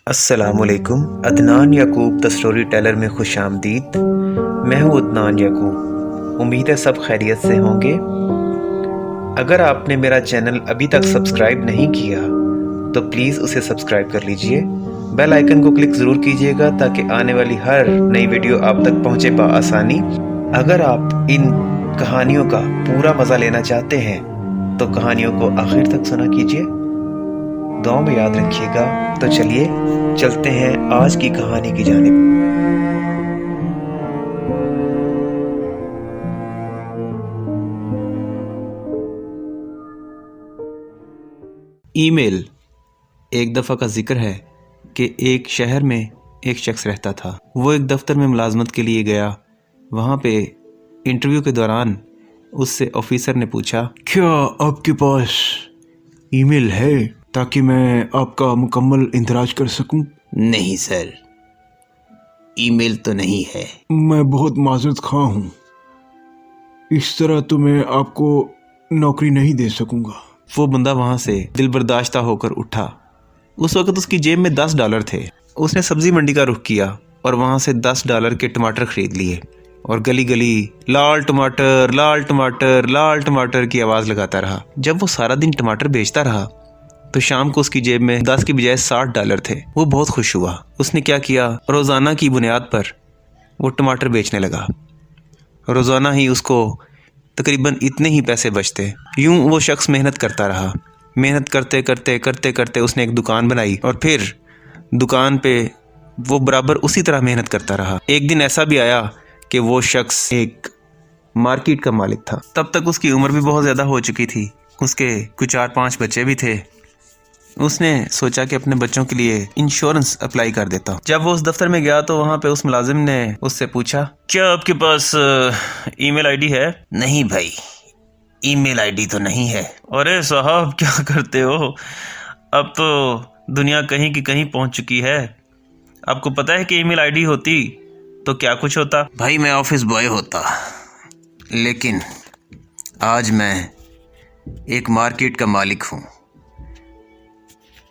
السلام علیکم۔ عدنان یعقوب دا story tailor میں خوش آمدید۔ میں ہوں عدنان یعقوب۔ امید ہے سب خیریت سے ہوں گے۔ اگر آپ نے میرا چینل ابھی تک سبسکرائب نہیں کیا تو پلیز اسے سبسکرائب کر لیجئے، بیل آئیکن کو کلک ضرور کیجئے گا تاکہ آنے والی ہر نئی ویڈیو آپ تک پہنچے بآسانی۔ اگر آپ ان کہانیوں کا پورا مزہ لینا چاہتے ہیں تو کہانیوں کو آخر تک سنا کیجئے، دعاؤں میں یاد رکھیے گا۔ تو چلیے چلتے ہیں آج کی کہانی کی جانب۔ ای میل۔ ایک دفعہ کا ذکر ہے کہ ایک شہر میں ایک شخص رہتا تھا۔ وہ ایک دفتر میں ملازمت کے لیے گیا۔ وہاں پہ انٹرویو کے دوران اس سے آفیسر نے پوچھا، کیا آپ کے پاس ای میل ہے تاکہ میں آپ کا مکمل اندراج کر سکوں؟ نہیں سر، ای میل تو نہیں ہے۔ میں بہت معذرت خواہ ہوں، اس طرح تو میں آپ کو نوکری نہیں دے سکوں گا۔ وہ بندہ وہاں سے دل برداشتہ ہو کر اٹھا۔ اس وقت اس کی جیب میں $10 تھے۔ اس نے سبزی منڈی کا رخ کیا اور وہاں سے $10 کے ٹماٹر خرید لیے اور گلی گلی لال ٹماٹر لال ٹماٹر لال ٹماٹر کی آواز لگاتا رہا۔ جب وہ سارا دن ٹماٹر بیچتا رہا تو شام کو اس کی جیب میں 10 کی بجائے $60 تھے۔ وہ بہت خوش ہوا۔ اس نے کیا کیا، روزانہ کی بنیاد پر وہ ٹماٹر بیچنے لگا۔ روزانہ ہی اس کو تقریباً اتنے ہی پیسے بچتے۔ یوں وہ شخص محنت کرتا رہا۔ محنت کرتے کرتے کرتے کرتے اس نے ایک دکان بنائی اور پھر دکان پہ وہ برابر اسی طرح محنت کرتا رہا۔ ایک دن ایسا بھی آیا کہ وہ شخص ایک مارکیٹ کا مالک تھا۔ تب تک اس کی عمر بھی بہت زیادہ ہو چکی تھی۔ اس کے کچھ 4-5 بچے بھی تھے۔ اس نے سوچا کہ اپنے بچوں کے لیے انشورنس اپلائی کر دیتا ہوں۔ جب وہ اس دفتر میں گیا تو وہاں پہ اس ملازم نے اس سے پوچھا، کیا آپ کے پاس ای میل آئی ڈی ہے؟ نہیں بھائی، ای میل آئی ڈی تو نہیں ہے۔ ارے صاحب کیا کرتے ہو، اب تو دنیا کہیں کی کہیں پہنچ چکی ہے۔ آپ کو پتہ ہے کہ ای میل آئی ڈی ہوتی تو کیا کچھ ہوتا؟ بھائی میں آفس بوائے ہوتا، لیکن آج میں ایک مارکیٹ کا مالک ہوں۔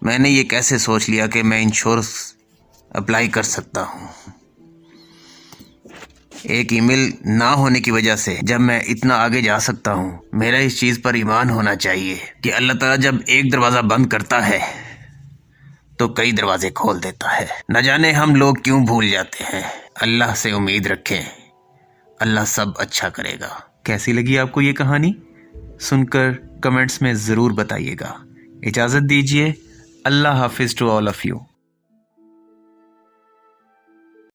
میں نے یہ کیسے سوچ لیا کہ میں انشورنس اپلائی کر سکتا ہوں۔ ایک ای میل نہ ہونے کی وجہ سے جب میں اتنا آگے جا سکتا ہوں، میرا اس چیز پر ایمان ہونا چاہیے کہ اللہ تعالیٰ جب ایک دروازہ بند کرتا ہے تو کئی دروازے کھول دیتا ہے۔ نہ جانے ہم لوگ کیوں بھول جاتے ہیں۔ اللہ سے امید رکھیں، اللہ سب اچھا کرے گا۔ کیسی لگی آپ کو یہ کہانی؟ سن کر کمنٹس میں ضرور بتائیے گا۔ اجازت دیجیے، اللہ حافظ ٹو آل آف یو۔